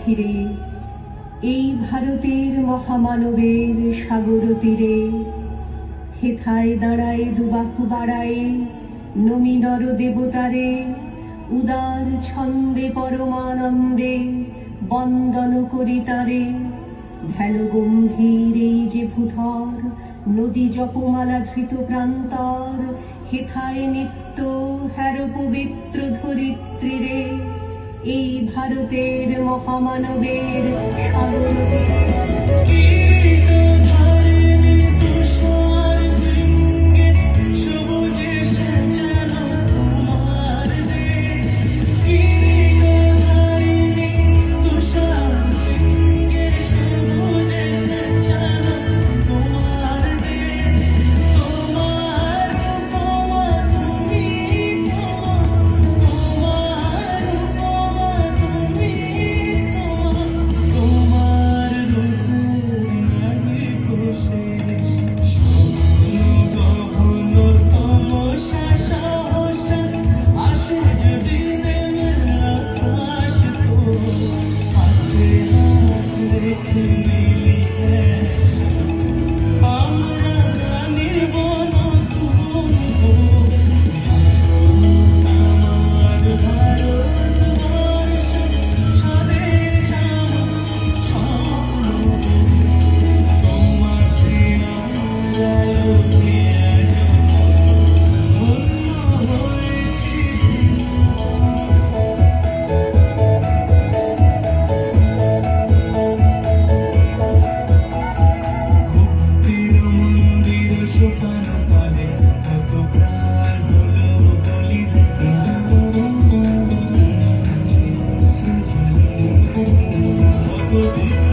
ধীরে এই ভারতের মহামানবের সাগর তীরে। হেথায় দাঁড়ায় দুবাহু বাড়ায় নমি নর দেবতারে, উদার ছন্দে পরমানন্দে বন্দন করি তারে। ধ্যান গম্ভীর এই যে ভূধর, নদী জপমালা ধৃত প্রান্তর। হেথায় নিত্য হ্যার পবিত্র ধরিত্রীরে, এই ভারতের মহামানবের সাগর তীরে। Thank you.